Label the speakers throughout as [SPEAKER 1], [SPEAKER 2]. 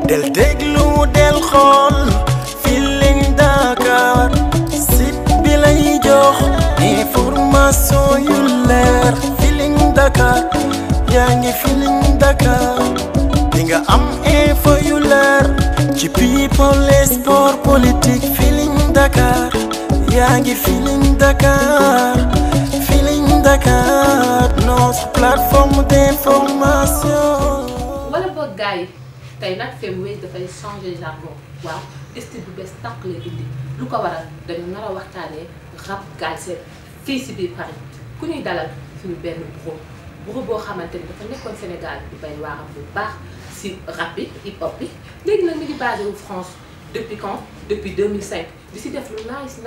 [SPEAKER 1] del déglu del xool Feeling Dakar site bi lay jox information yu leer Feeling Dakar yaa ngi Feeling Dakar di nga am info yu leer ci people et sport politique Feeling Dakar yaa ngi Feeling Dakar Feeling Dakar notre plateforme d'information.
[SPEAKER 2] wala boog gars yi tey nag Femways dafay changer jargon waaw style bu bees tàq lay indi lu ko waral dañu nar a waxtaanee rap galsen fii si biir Paris ku ñuy dalal suñu benn bureau boo xamante ni dafa nekkoon Sénégal di bay waaram bu baax si rap bi hip hop bi léegi nag mi ngi basé wu France depuis quand depuis 2005 di si def lu nice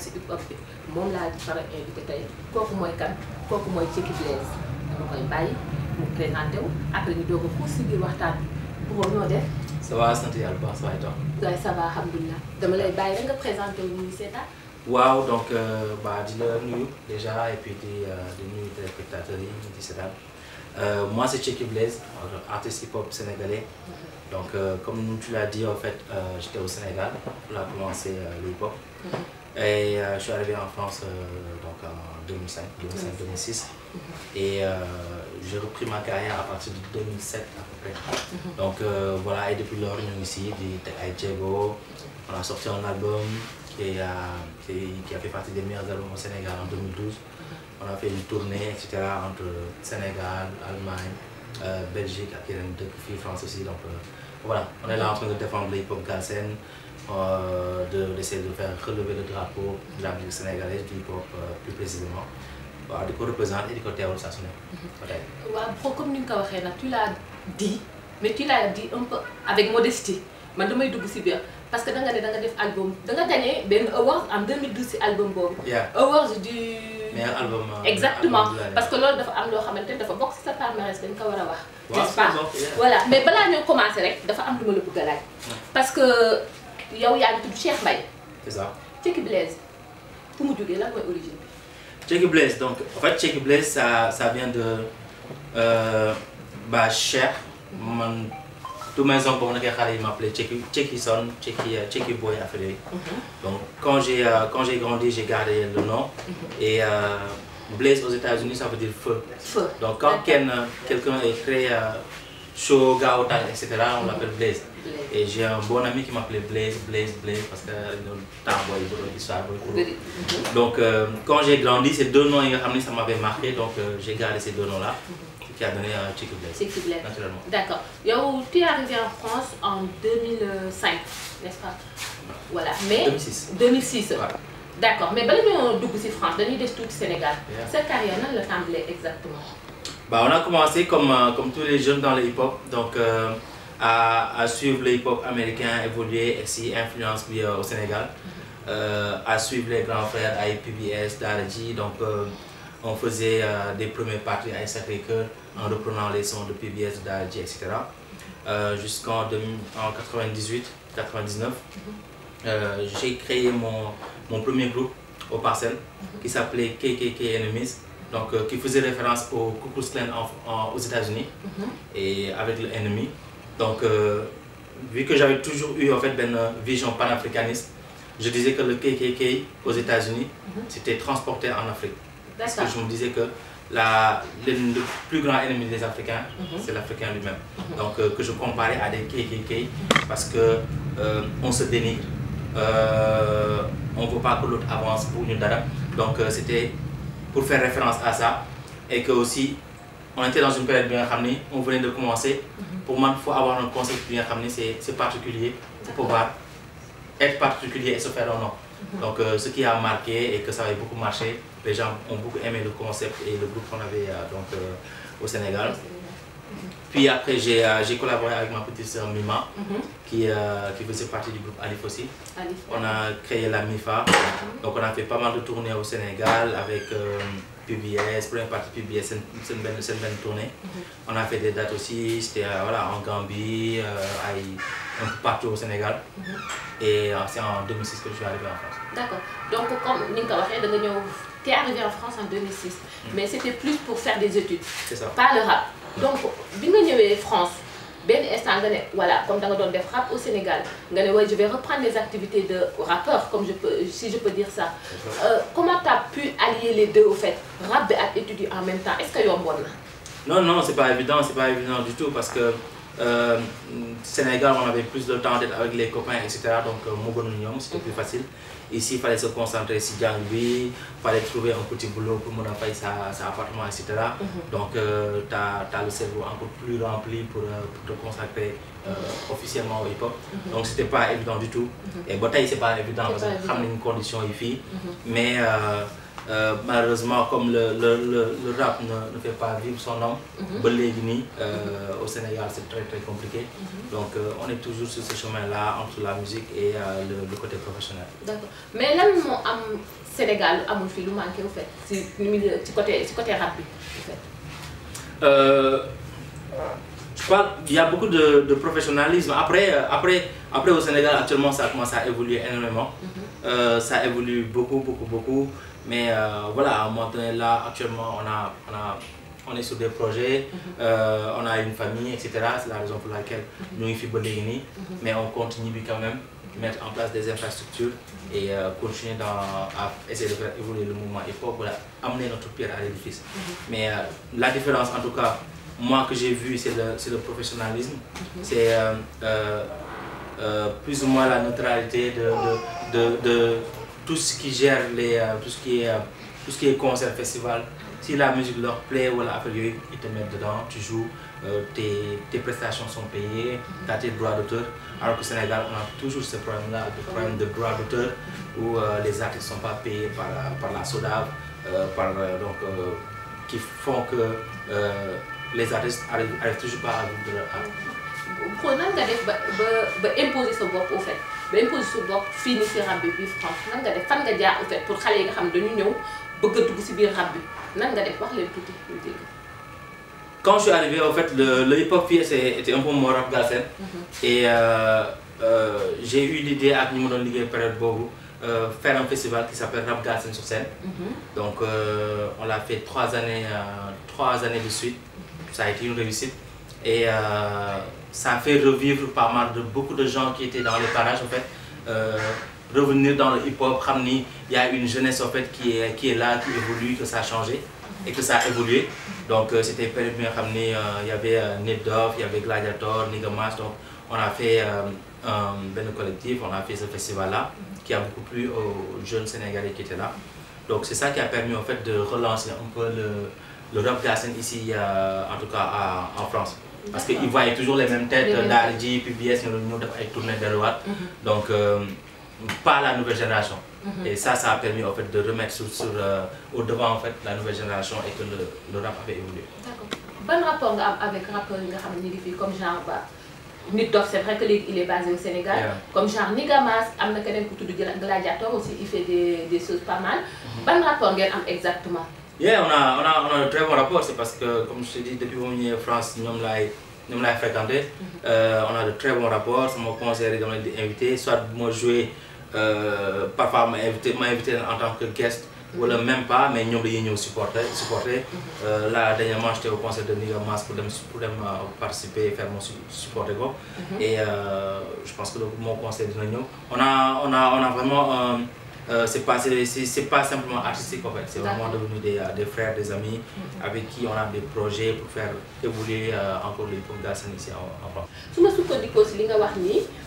[SPEAKER 2] si hip hop bi moom laa di faral invité tey kooku mooy kan kooku mooy Tcheki Blaise dama koy bàyyi mu présenté wu après ñu doog a xuus si biir waxtaan bi bureau ñoo def.
[SPEAKER 3] ça va sant yàlla bu baax ça va et toi.
[SPEAKER 2] waaye ça va alhamdulilah dama lay bàyyi rek nga présenté wu ñu seetaan.
[SPEAKER 3] waaw donc di la nuyu déjà et puis di nuyu téléspectateurs yi ñu di seetaan moi c'est Tcheki Blaise artiste hip hop sénégalais. Donc comme tu l'as dit en fait j'étais au Sénégal pour la commencer le hip hop. Et je suis arrivé en France donc en 2005-2006 et j'ai repris ma carrière à partir de 2007 à peu près. Donc voilà, et depuis lors ñu ngi ici di teg ay jéego. On a sorti un album qui a fait partie des meilleurs albums au Sénégal en 2012. On a fait une tournée etc. entre Sénégal, Allemagne, Belgique ak yeneen dëkk fii France aussi donc voilà, on est là en train de défendre le hip hop galsen. D'essayer de faire relever le drapeau de la musique sénégalaise du hip hop plus précisément waaw di ko représenter et di ko teewal saa su ne.
[SPEAKER 2] waaw comme ni nga ko waxee nag tu l'as dit mais tu l'as dit un peu avec modestie man damay dugg si biir parce que da nga ne da nga def album da nga gagné benn award en 2012 si album boobu. award du
[SPEAKER 3] meilleur album.
[SPEAKER 2] exactement parce que loolu dafa am loo xamante ne dafa bokk si sa palmarès dañ ko war a wax. n'est-ce pas voilà mais balaa ñoo commencé rek dafa am lu ma la bëgg a laaj parce que. yow yaa ngi tudd Cheikh Mbaye.
[SPEAKER 3] c'est ça.
[SPEAKER 2] Tcheki Blaise fu mu jógee lan mooy origine bi.
[SPEAKER 3] Tcheki Blaise donc en fait Tcheki Blaise ça vient de Cheikh man tous mes oncles boo nekkee xale yi m'appelaient Tcheki Son Tcheki Boy affaire yooyu. Donc quand j'ai grandi j'ai gardé le nom. Et Blaise aux États-Unis ça veut dire feu.
[SPEAKER 2] Feu.
[SPEAKER 3] Donc quand quelqu'un est très chaud gaaw tàng et cetera on l'appelle Blaise. Et j'ai un bon ami qui m'appelait Blaise parce que temps booy bu doon histoire booy. Donc quand j'ai grandi ces deux noms yi nga xam ne ça m'avait marqué donc j'ai gardé ces deux noms là. Qui a donné Tcheki Blaise.
[SPEAKER 2] Tcheki Blaise
[SPEAKER 3] naturellement.
[SPEAKER 2] D'accord yow tu es arrivé en France en 2005 n'est-ce pas. voilà mais 2006.
[SPEAKER 3] Ouais.
[SPEAKER 2] D'accord mais bala ñoo dugg ci France dañuy des tuuti Sénégal. sa carrière nan la tàmbalee exactement.
[SPEAKER 3] On a commencé comme tous les jeunes dans le hip-hop donc à suivre le hip-hop américain évoluer et si influence bi au Sénégal à suivre les grands frères ay PBS Daara J donc on faisait des premières parties à Sacré-Cœur en reprenant les sons de PBS Daara J etc. Jusqu'en 98 99 j'ai créé mon premier groupe au Parcelles qui s'appelait KKK Enemies. Donc qui faisait référence au Ku Klux Klan aux États-Unis et avec le ennemi. Donc vu que j'avais toujours eu en fait une vision panafricaniste, je disais que le KKK aux États-Unis c'était transporté en Afrique. Parce que je me disais que le plus grand ennemi des Africains c'est l'Africain lui-même. Donc que je comparais à des KKK parce que on se dénigre, on veut pas que l'autre avance pour ñu dara. Donc c'était pour faire référence à ça et que aussi on était dans une période bi nga xam ni on venait de commencer. Pour moi il faut avoir un concept bi nga xam ni c'est particulier pour pouvoir être particulier et se faire un nom. Donc ce qui a marqué et que ça avait beaucoup marché, les gens ont beaucoup aimé le concept et le groupe qu'on avait au Sénégal. Puis après j'ai collaboré avec ma petite sœur Mima qui faisait partie du groupe Alif aussi. On a créé la MIFA. Donc on a fait pas mal de tournées au Sénégal avec PBS, première partie PBS, c'est une belle tournée. On a fait des dates aussi, c'était voilà, en Gambie, un peu partout au Sénégal. Et c'est en 2006 que je suis arrivé en France.
[SPEAKER 2] D'accord. Donc comme Ninka tu es arrivé en France en 2006, mais c'était plus pour faire des études.
[SPEAKER 3] C'est ça.
[SPEAKER 2] Pas le rap. Donc, quand tu es en France, ben instant temps nga ne voilà comme da nga doon def rap au Sénégal nga ne ouais je vais reprendre les activités de rappeur comme si je peux dire ça. Comment tu as pu allier les deux au fait rap bi ak études en même temps est-ce que yomboon na.
[SPEAKER 3] Non, c'est pas évident du tout parce que Sénégal, on avait plus de temps d'être avec les copains, etc. Donc, c'était plus facile. Ici, il fallait se concentrer sur Djangbi, il fallait trouver un petit boulot pour mon appareil, sa appartement, etc. Donc, tu as le cerveau encore plus rempli pour te consacrer officiellement au hip-hop. Donc, c'était pas évident du tout. Et bataille, c'est pas évident parce que j'ai une condition ici. Mais malheureusement, comme le rap ne fait pas vivre son nom, au Sénégal c'est très très compliqué. Donc on est toujours sur ce chemin-là entre la musique et le côté professionnel. D'accord.
[SPEAKER 2] Mais là, au Sénégal, amul fi lu manqué au fait, ci côté rap bi, au fait.
[SPEAKER 3] Je parle, il y a beaucoup de professionnalisme. Après au Sénégal actuellement ça commence à évoluer énormément. Ça évolue beaucoup. Mais voilà, à un moment donné là, actuellement on est sur des projets, on a une famille, etc. C'est la raison pour laquelle nous y faisons des mais on continue quand même de mettre en place des infrastructures et continuer à essayer de faire évoluer le mouvement hip-hop pour amener notre pierre à l'édifice. Mais la différence en tout cas, moi que j'ai vu, c'est le professionnalisme, c'est plus ou moins la neutralité de tout ce qui gère tout ce qui est concert, festival. Si la musique leur plaît ou la affaire, ils te mettent dedans, tu joues, tes prestations sont payées, tu as tes droits d'auteur. Alors qu'au Sénégal, on a toujours ce problème-là, le problème de droits d'auteur, où les artistes ne sont pas payés par la SODAV, qui font que les artistes n'arrivent toujours pas à vivre de leur art.
[SPEAKER 2] Pour nan nga def ba imposer sa bopp au fait ba imposer sa bopp fii nii si rap bi biir France nan nga def fan nga jaar au fait pour xale yi nga xam dañu ñëw bëgg a dugg si biir rap bi nan nga def wax leen tuuti ñu dégg.
[SPEAKER 3] Quand je suis arrivé au fait le hip-hop fii était un peu mon rap galsen et j'ai eu l'idée avec ñi ma doon liggéey période boobu faire un festival qui s'appelle Rap Galsen sur scène. Donc on l'a fait 3 années de suite. Ça a été une réussite. Et ça a fait revivre pas mal de beaucoup de gens qui étaient dans les parages en fait, revenir dans le hip-hop, il y a une jeunesse en fait qui est là, qui évolue, que ça a changé et que ça a évolué. Donc c'était période bien ramené, il y avait Nedov, il y avait Gladiator, Nigamas, donc on a fait un collectif, on a fait ce festival-là qui a beaucoup plu aux jeunes Sénégalais qui étaient là. Donc c'est ça qui a permis en fait de relancer un peu le rap galsen ici, en tout cas en France. Parce qu'ils voyaient toujours les mêmes têtes, Darji, PBS, nous avons tourné de l'Ouad. Donc, pas la nouvelle génération. Et ça a permis en fait, de remettre au devant en fait, la nouvelle génération et que le rap avait évolué.
[SPEAKER 2] D'accord. Bon rapport avec le rappeur comme genre Nedov, c'est vrai qu'il est basé au Sénégal. Yeah. Comme genre Nigamas, Gladiator aussi, il fait des choses pas mal. Bon rapport exactement.
[SPEAKER 3] Yeah, on a de très bons rapports, c'est parce que, comme je te dis, depuis que je suis en France, nous l'avons fréquenté. On a de très bons rapports, ça m'a conseillé d'inviter, soit moi jouer, parfois m'a invité en tant que guest, ou même pas, mais nous avons supporté. Là, dernièrement, j'étais au concert de Nigamas pour participer et faire mon support. Et je pense que mon conseil de nous, on a vraiment... c'est pas simplement artistique en fait, c'est vraiment devenu des frères, des amis avec qui on a des projets pour faire évoluer encore les hip-hop galsen ici en France.
[SPEAKER 2] Si je suis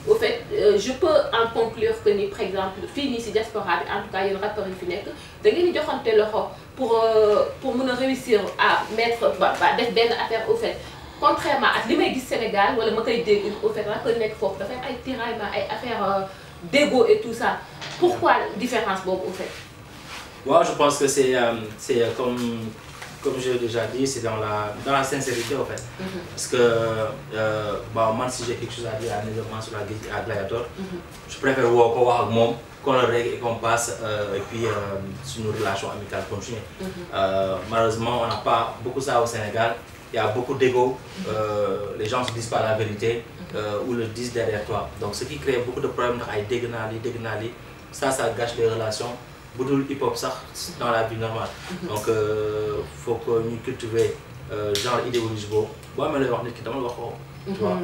[SPEAKER 2] au fait, je peux en conclure que par exemple, fini si diaspora, en tout cas il y a un rappeur qui finit, pour réussir à mettre des belles affaires au fait. Contrairement à ce que je Sénégal, ou au fait, rappeur qui faire des tiraillements, des affaires d'ego et tout ça. Pourquoi la différence au fait?
[SPEAKER 3] Ouais, je pense que c'est comme j'ai déjà dit, c'est dans la sincérité en fait. Parce que moi si j'ai quelque chose à dire à Gladiator, je préfère voir avec moi, qu'on le règle et qu'on passe et puis sur nos relations amicales continuent. Malheureusement, on n'a pas beaucoup ça au Sénégal. Il y a beaucoup d'ego, les gens ne se disent pas la vérité ou le disent derrière toi. Donc ce qui crée beaucoup de problèmes, ça gâche les relations. Beaucoup de hip-hop dans la vie normale. Donc il faut que nous cultiver genre idéologie boobu boo amee lay wax nit ki dama la wax ko. Tu vois,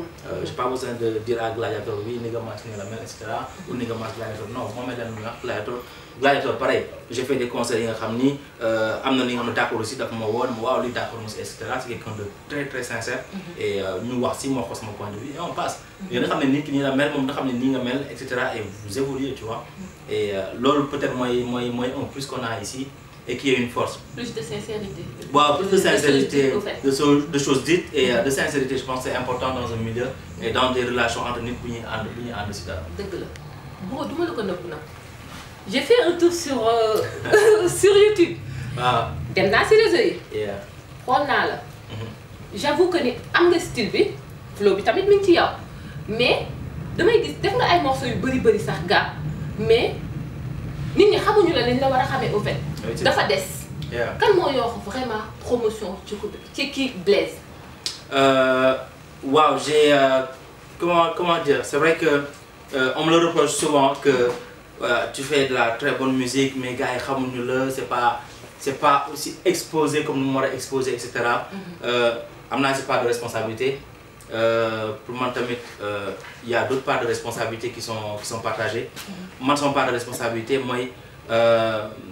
[SPEAKER 3] j'ai pas besoin de dire à Gladiator oui Nigga Mass ni la mel et cetera ou Nigga Mass Gladiator non moo mel ne Gladiator pareil j'ai fait des concerts yi nga xam ni am na li nga xam ne d'accord aussi dafa ma woon waaw li d'accord aussi et cetera c'est quelqu'un de très très sincère et ñu wax si moo ko sama point de vue et on passe yéen nga xam ne nit ki nii la mel moom nga xam ne nii nga mel et cetera et vous évoluez tu vois et loolu peut-être mooy un plus qu'on a ici et qui est une force. Plus de sincérité. Wow, plus de sincérité, de choses dites et de sincérité, je pense que c'est important dans un milieu et dans des relations entre nous et entre Sida.
[SPEAKER 2] Bon, j'ai fait un tour sur, sur YouTube.
[SPEAKER 3] Ah.
[SPEAKER 2] Dem naa si réseau yi.
[SPEAKER 3] Yeah.
[SPEAKER 2] Xool naa la. J'avoue que ni am nga style bi, flow bi tamit mi ngi ci yow. Mais damay gis def nga ay morceaux yu bëri sax gaa mais nit ñi xamuñu la war a xamee au fait. dafa des. kan moo yor vraiment promotion ci kii Blaise.
[SPEAKER 3] waaw j'ai comment dire c'est vrai que on me le reproche souvent que tu fais de la très bonne musique mais gars yi xamuñu la c'est pas aussi exposé comme nous on a exposé et cetera. am naa si part de responsabilité. Pour moi tamit il y a d'autres parts de responsabilité qui sont partagées. Man sama part de responsabilité mooy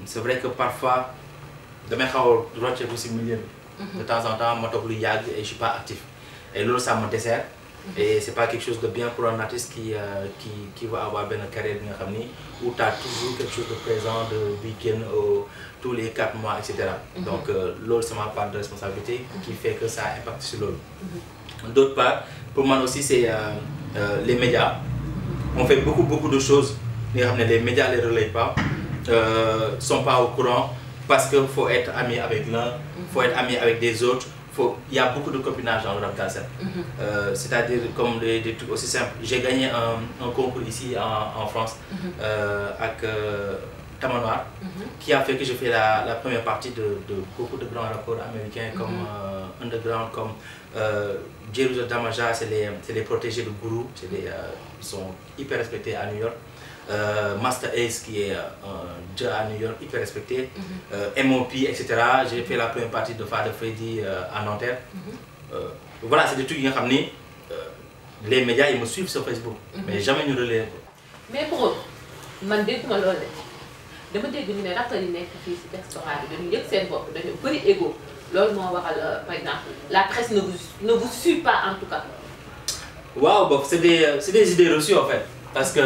[SPEAKER 3] c'est vrai que parfois damay xaw a rocceeku si milieu bi. De temps en temps ma toog lu yàgg et je suis pas actif et loolu ça me dessert. Et c'est pas quelque chose de bien pour un artiste qui va avoir benn carrière bi nga xam ni où tu as toujours quelque chose de présent de week-end tous les 4 mois et cetera. Donc loolu c'est ma part de responsabilité qui fait que ça impacte sur loolu. D'autre part, pour moi aussi, c'est les médias. On fait beaucoup de choses. Les médias ne les relayent pas, sont pas au courant parce qu'il faut être ami avec l'un, il faut être ami avec des autres. Il y a beaucoup de copinage dans le rap cassette. C'est-à-dire comme des trucs aussi simples. J'ai gagné un concours ici en France avec Tamanoir qui a fait que j'ai fait la première partie de beaucoup de grands rappeurs américains comme Underground, comme Jerusalem Damaja, c'est les protégés de Guru, ils sont hyper respectés à New York. Master Ace qui est un dieu à New York, hyper respecté. MOP, etc. J'ai fait la première partie de Father Freddy à Nanterre. Voilà, c'est des trucs qui les médias ils me suivent sur Facebook, mais jamais nous relèvent.
[SPEAKER 2] Mais bro, man dégguma loolu dama dégg ñu ne rappeurs yi nekk fii si diaspora bi dañu yëg seen bopp dañu bëri ego loolu moo waral par exemple la presse ne vous suit pas en tout cas.
[SPEAKER 3] Waaw bof c'est des idées reçues en fait parce que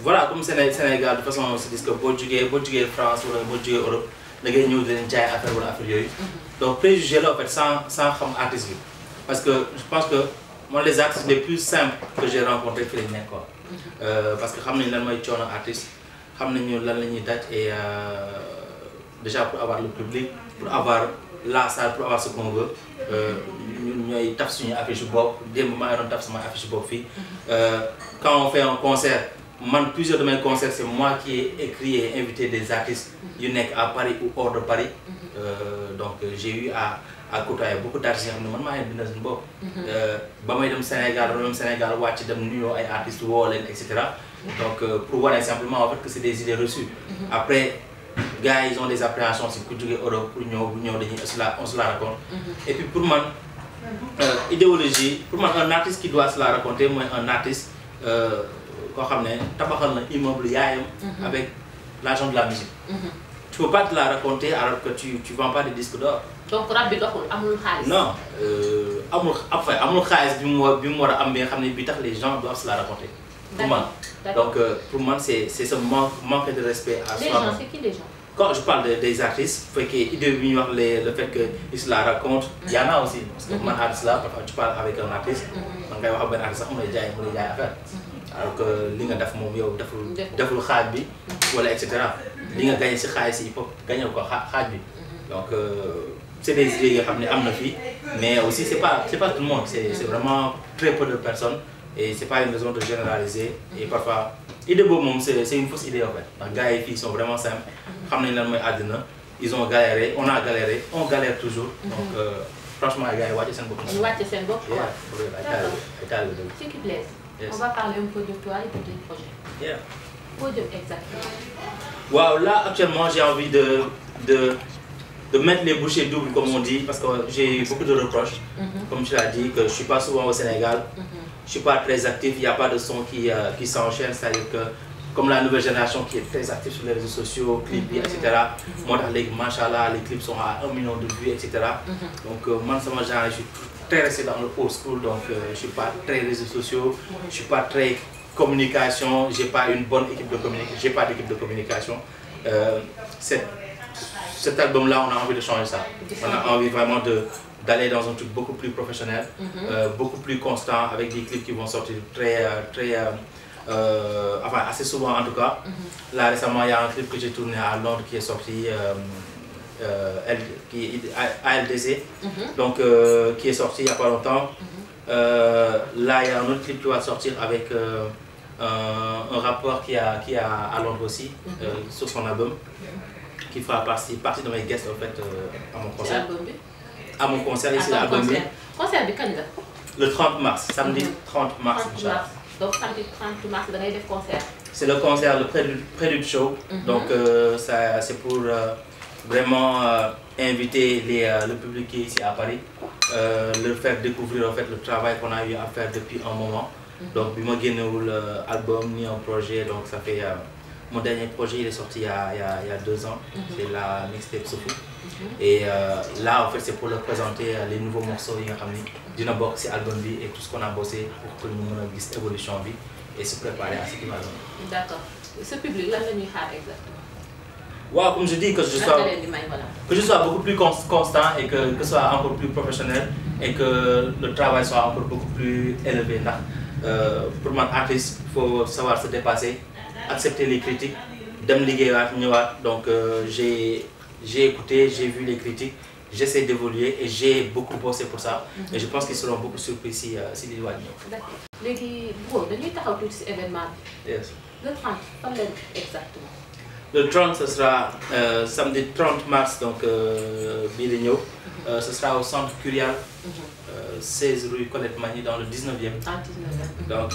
[SPEAKER 3] voilà comme Sénégal de toute façon on se dit que boo jugee France wala boo jugee Europe da ngay ñëw di leen jaay affaire wala affaire yooyu. Donc préjugé la en fait sans xam artiste bi parce que je pense que moi les artistes les plus simples que j'ai rencontrés fii lañ nekk quoi. Parce que xam nañ lan mooy coono artiste xam nañu lan la ñuy daj et déjà pour avoir le public pour avoir la salle pour avoir ce qu'on veut ñun ñooy taf suñu affiche bopp démb maa ngi doon taf sama affiche bopp fii. Quand on fait un concert plusieurs de mes concerts c'est moi qui ai écrit et invité des artistes yu nekk à Paris ou hors de Paris. Donc j'ai eu à côtoyer beaucoup d'artistes yoo xam ne man maa ngi bindal suñu bopp. ba may dem Sénégal wàcc dem nuyoo ay artistes woo leen et cetera. Donc pour voir simplement en fait que c'est des idées reçues. Après gars ils ont des appréhensions si ku jógee Europe pour ñëw dañuy on se la raconte. Et puis pour man idéologie pour man un artiste qui doit se la raconter mooy un artiste koo xam ne tabaxal na immeuble yaayam. Avec l'argent de la musique. Tu peux pas te la raconter alors que tu vends pas des disques d'or.
[SPEAKER 2] Donc rap bi doxul amul xaalis.
[SPEAKER 3] Non amul xaalis bi mu war a am bi nga xam ne bi tax les gens doivent se la raconter. Pour moi. Donc pour moi c'est ce manque de respect à soi.
[SPEAKER 2] Les gens c'est qui les gens?
[SPEAKER 3] Quand je parle des artistes bu fekkee idée bi ñuy wax le fait que ils se la racontent. Y en a aussi parce que man artiste là parfois tu parles avec un artiste. man ngay wax ak benn artiste sax mu lay jaay affaire. Alors que li nga def moom yow deful xaaj bi wala et cetera. li nga gagné si xaalis si hip hop gagné ko xaaj bi. Donc c'est des idées yoo xam ne am na fii mais aussi c'est pas tout le monde c'est vraiment très peu de personnes et c'est pas une raison de généraliser et parfois idée boobu moom c'est une fausse idée en fait ndax gars yi fii sont vraiment simples xam nañ lan mooy àddina ils ont galéré on a galéré on galère toujours donc franchement gars yi wàcce seen bopp.
[SPEAKER 2] ñu wàcce seen bopp quoi.
[SPEAKER 3] C'est
[SPEAKER 2] qui Blaise. On va parler un peu de toi et de tes projets.
[SPEAKER 3] Yeah.
[SPEAKER 2] Podium exactement.
[SPEAKER 3] Wow, là actuellement j'ai envie de mettre les bouchées doubles comme on dit, parce que j'ai eu beaucoup de reproches. Comme tu l'as dit, que je suis pas souvent au Sénégal, je suis pas très actif, il n'y a pas de son qui s'enchaîne, c'est-à-dire que comme la nouvelle génération qui est très active sur les réseaux sociaux, clips, etc. Moi, machallah, les clips sont à 1 million de vues, etc. Donc, moi, je suis très resté dans le old school, donc je suis pas très réseaux sociaux, je suis pas très communication, j'ai pas une bonne équipe de communication, j'ai pas d'équipe de communication. Cet album-là, on a envie de changer ça. On a envie vraiment d'aller dans un truc beaucoup plus professionnel, beaucoup plus constant, avec des clips qui vont sortir enfin assez souvent en tout cas. Là récemment, il y a un clip que j'ai tourné à Londres qui est sorti, ALDC, donc qui est sorti il n'y a pas longtemps. Là, il y a un autre clip qui va sortir avec un rappeur qui est à Londres aussi, sur son album, qui fera partie de mes guests en fait à mon concert. À mon concert ici à Album.
[SPEAKER 2] Concert de quand?
[SPEAKER 3] Le 30 mars, samedi 30 mars.
[SPEAKER 2] Donc samedi 30 mars, vous avez des concerts.
[SPEAKER 3] C'est le concert, le Prélude Show. Donc c'est pour vraiment inviter le public qui est ici à Paris, leur faire découvrir en fait le travail qu'on a eu à faire depuis un moment. Donc je n'ai pas l'album ni un projet, donc ça fait mon dernier projet il est sorti il y a 2 ans, c'est la mixtape Sophie. Et là en fait c'est pour leur présenter les nouveaux morceaux d'une box album et tout ce qu'on a bossé pour que nous puissions évolution vie et se préparer à ce qui va venir.
[SPEAKER 2] D'accord. Ce public là la ñuy xaar exactement.
[SPEAKER 3] Wow, comme je dis, que je sois beaucoup plus constant et que ce soit encore plus professionnel et que le travail soit encore beaucoup plus élevé. Pour mon artiste, il faut savoir se dépasser, accepter les critiques, donc j'ai écouté, j'ai vu les critiques, j'essaie d'évoluer et j'ai beaucoup bossé pour ça. Et je pense qu'ils seront beaucoup surpris si les voient.
[SPEAKER 2] D'accord. Légui, bro, dañuy taxaw tout ci événement bi.
[SPEAKER 3] Yes.
[SPEAKER 2] Le 30, fan la exactement.
[SPEAKER 3] Le 30, ce sera samedi 30 mars, donc ce sera au centre Curial, 16 rue Colette Magny dans le 19e.
[SPEAKER 2] Ah, 19e.
[SPEAKER 3] Donc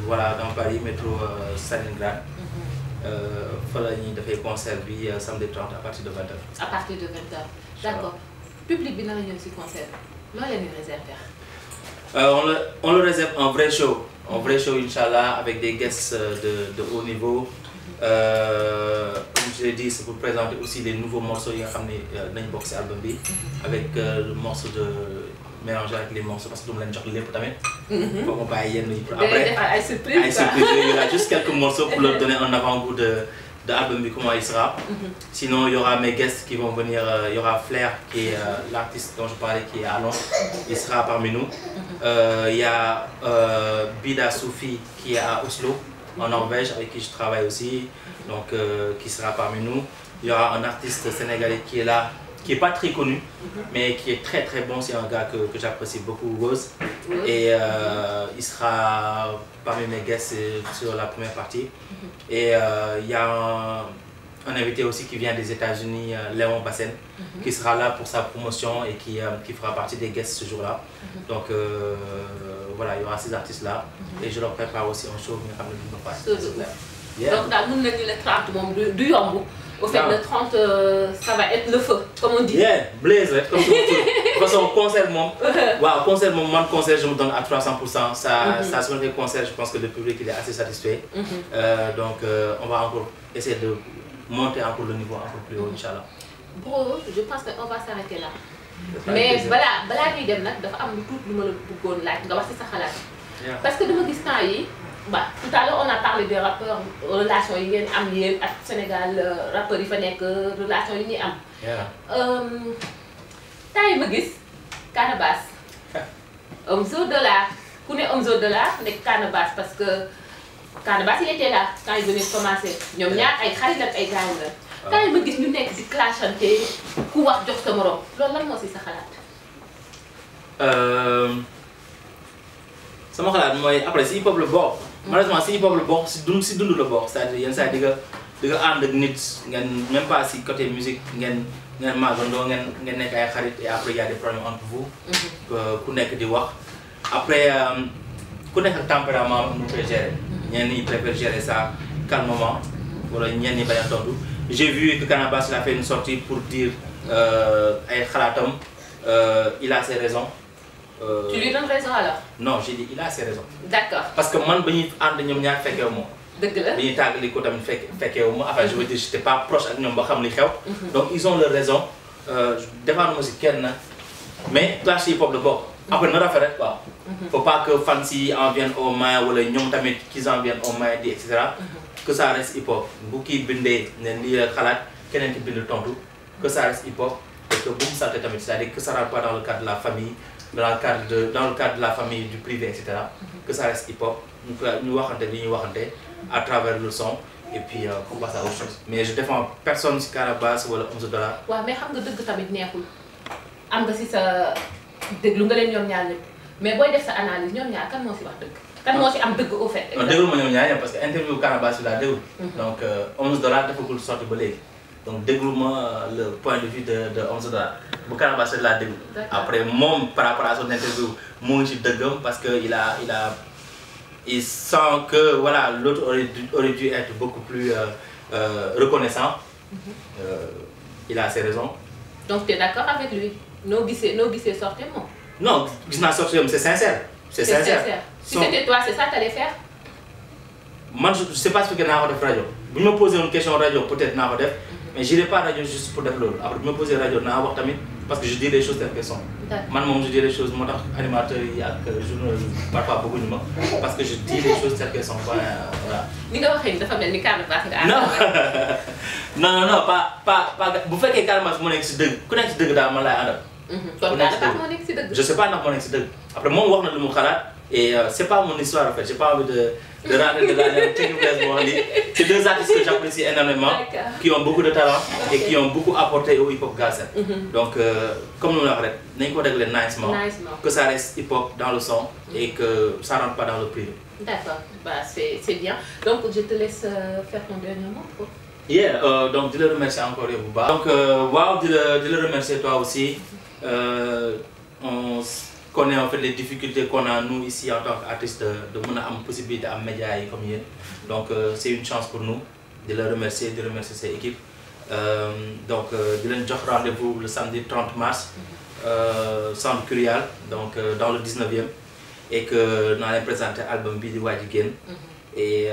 [SPEAKER 3] voilà, dans Paris, métro Stalingrad. Il faut faire concert samedi 30 à partir de 20h.
[SPEAKER 2] À partir de 20h. D'accord. Public bi na la ñëw ci concert. Lo leen réserver.
[SPEAKER 3] On le réserve un vrai show. Un vrai show, Inch'Allah, avec des guests de haut niveau. Comme je l'ai dit, c'est pour présenter aussi les nouveaux morceaux qui ont boxé album avec le morceau de mélanger avec les morceaux parce que nous avons les tamit. Faut qu'on paye après. Il y aura juste quelques morceaux pour leur donner un avant-goût de l'album comment il sera. Sinon, il y aura mes guests qui vont venir. Il y aura Flair qui est l'artiste dont je parlais qui est à Londres. Il sera parmi nous. Il y a Bida Soufi qui est à Oslo, en Norvège, avec qui je travaille aussi, donc qui sera parmi nous. Il y aura un artiste sénégalais qui est là, qui n'est pas très connu, mais qui est très très bon, c'est un gars que j'apprécie beaucoup, Rose. Et il sera parmi mes guests sur la première partie. Et il y a un invité aussi qui vient des États-Unis, Léon Bassen, qui sera là pour sa promotion et qui fera partie des guests ce jour-là. Donc voilà, il y aura ces artistes-là et je leur prépare aussi un show.
[SPEAKER 2] Donc, le 30, du yombo. Au fait, le 30, ça va être le feu, comme on dit.
[SPEAKER 3] Yeah, blaze, comme tout. Parce qu'on concert, concert, je me donne à 300%. Ça se fait concert, je pense que le public il est assez satisfait. Donc, on va encore essayer de monter encore le niveau encore plus haut, Inch'Allah.
[SPEAKER 2] Bro, je pense qu'on va s'arrêter là. Mais voilà, ñuy dem nak dafa am lu tout lu ma la bëggoon laaj nga wax ci sa xalaat. Parce que dama gis temps yi tout à l'heure on a parlé des rappeurs, relations yi ngeen am yéen ak Sénégal, rappeurs yi fa nekk, relations yi ñuy am. Temps yi ma gis Canabasse. Omzo Dollar, ku ne Omzo Dollar nekk Canabasse parce que Canabasse il était là quand il venait de commencer. ñoom ñaar ay xarit ak ay gaañ la. Quand il me dit que nous sommes clashante, ku wax jox sa morom, loolu lan moo ci sa xalaat?
[SPEAKER 3] Sama xalaat mooy après si hip hop la bokk. Malheureusement si hip hop la bokk si dund la bokk, c'est-à-dire yenn saa di nga ànd ak nit ngeen même pas si côté musique ngeen màggandoo ngeen nekk ay xarit et après il y a des problèmes entre vous. Ku nekk di wax. Après ku nekk ak tempérament nu koy gérer. Ñenn ñi préfèrent gérer ça calmement wala ñenn ñi bañ a tontu. j'ai vu que Canabasse il a fait une sortie pour dire ay xalaatam il a ses raisons.
[SPEAKER 2] Tu lui donnes raison alors?
[SPEAKER 3] Non, j'ai dit il a ses raisons.
[SPEAKER 2] D'accord.
[SPEAKER 3] Parce que man ba ñuy ànd ñoom ñaar fekkeewu ma.
[SPEAKER 2] dëgg la
[SPEAKER 3] dañuy tàggali ko tamit fekkeewu ma enfin je veux dire j'étais pas proche ak ñoom ba xam li xew. donc ils ont leur raison défendre ma si kenn mais clash hip-hop la bokk. après na rafet rek waaw. faut pas que fans yi en viennent aux mains wala ñoom tamit qu'ils en viennent aux mains di et cetera. que ça reste hip-hop bu kii bindee ne lii la xalaat keneen ki bind tontu que ça reste hip-hop et que bu mu salté tamit c'est-à-dire que ça rentre pas dans le cadre de la famille dans le cadre de la famille du privé et cetera. que ça reste hip-hop ñu waxante li ñuy waxante à travers le son et puis on passe à autre chose mais je défends personne si Canabasse wala Omzo Dollar.
[SPEAKER 2] waaw mais xam nga dëgg tamit neexul am nga si sa déglu nga leen ñoom ñaar ñëpp mais booy def sa analyse ñoom ñaar kan moo si wax dëgg. kan moo si am dëgg au fait.
[SPEAKER 3] non déglu ma ñoom ñaar parce que interview Canabasse bi laa déglu. donc Omzo Dollar defagul sorti ba léegi. donc déglu ma le point de vue de Omzo Dollar bu Canabasse laa déglu. après moom par rapport à son interview mu ngi ci dëggam parce que il sent que voilà l'autre aurait dû être beaucoup plus reconnaissant. Il a ses raisons.
[SPEAKER 2] Donc tu es d'accord avec lui? noo gisee sorti moom.
[SPEAKER 3] non gis naa sorti c'est sincère. c'est sincère.
[SPEAKER 2] Si c'était toi c'est ça que t'allais faire?
[SPEAKER 3] man je sais pas ce que naa ko def rajo bu ñu ma posé une question rajo peut-être naa ko def. mais j'irai pas rajo juste pour def loolu après bu ma posé rajo naa wax tamit parce que je dis les choses telles qu'elles sont. man moom je dis les choses moo tax animateurs yi ak journalistes parfois bëgguñu ma parce que je dis les choses telles qu'elles sont voilà.
[SPEAKER 2] ni nga waxee dafa mel ni Canabasse nga.
[SPEAKER 3] non pas bu fekkee Canabasse moo nekk si dëgg ku nekk si dëgg daal man laay àndal.
[SPEAKER 2] kon Canabasse moo nekk si dëgg.
[SPEAKER 3] je sais pas ndax moo nekk si dëgg après moom wax na lu mu xalaat et c'est pas mon histoire en fait j'ai pas envie de rentrer de la technique moo xam c'est deux artistes que j'apprécie énormément qui ont beaucoup de talent et qui ont beaucoup apporté au hip-hop galsen. donc comme nous l'avons dit nañ ko régler nicement que ça reste hip-hop dans le son et que ça rentre pas dans le privé.
[SPEAKER 2] D'accord, bah c'est bien. Donc je te laisse faire ton dernier mot.
[SPEAKER 3] Donc je le remercie encore yow bu baax. donc waaw di le remercier toi aussi. On connaît en fait les difficultés qu'on a nous ici en tant qu'artistes de mën a am possibilité am médias yi comme yéen. donc c'est une chance pour nous de le remercier de remercier ses équipes. donc di leen jox rendez-vous le samedi 30 mars. Centre Curial donc dans le 19e. et que naa leen présenter album bi di waaj a génn. et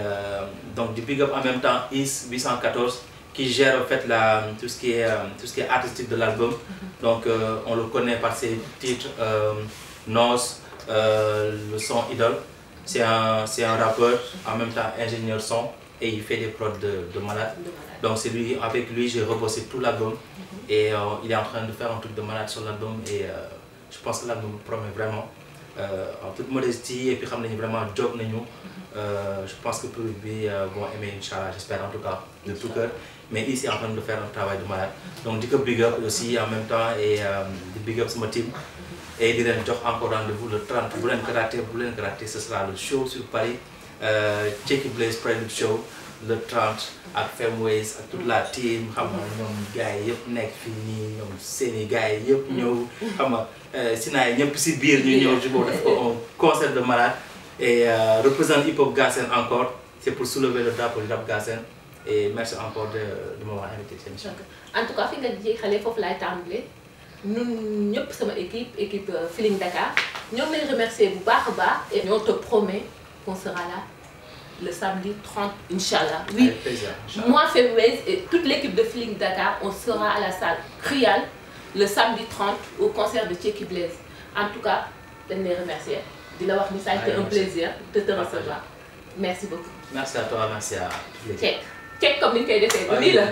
[SPEAKER 3] donc du big up en même temps IS 814 qui gère en fait tout ce qui est artistique de l'album. donc on le connaît par ses titres Nos, le son Idole. C'est un rappeur en même temps ingénieur son et il fait des prods de malade. Donc c'est lui, avec lui j'ai rebossé tout l'album et il est en train de faire un truc de malade sur l'album et je pense que l'album promet vraiment. En toute modestie et puis xam nañu vraiment job nañu. Je pense que public bi vont aimer inchallah, j'espère en tout cas de tout cœur. mais ici est en train de faire un travail de malade. donc di ko big up aussi en même temps et di big up sama team. et di leen jox encore rendez-vous le 30 bu leen ko rater ce sera le show sur Paris. Checky Blaze Prelude Show le 30 ak Femways ak toute la team xam nga ñoom gars yi yëpp nekk fii nii ñoom seeni gars yi yëpp ñëw xam nga Sinaay ñëpp si biir ñu ñëw ci boobu def ko un concert de malade et représente hip hop Galsen encore c'est pour soulever le drapeau du rap Galsen et merci encore de m'avoir invité cette émission.
[SPEAKER 2] en tout cas fi nga jeexalee foofu laay tàmbalee ñun ñëpp sama équipe Feeling Dakar ñoo ngi lay remercier bu baax a baax et on te promet qu'on sera là le samedi 30 Inch'Allah. Oui.
[SPEAKER 3] Avec plaisir, Inch'Allah.
[SPEAKER 2] Moi Femways et toute l'équipe de Feeling Dakar on sera à la salle Curial le samedi 30 au concert de Checky Blaze. En tout cas dañ lay remercier di la wax ni ça a été un plaisir de te recevoir. Merci beaucoup.
[SPEAKER 3] Merci à toi, merci à tous les.
[SPEAKER 2] Check comme ni ñu koy defee ba lii la.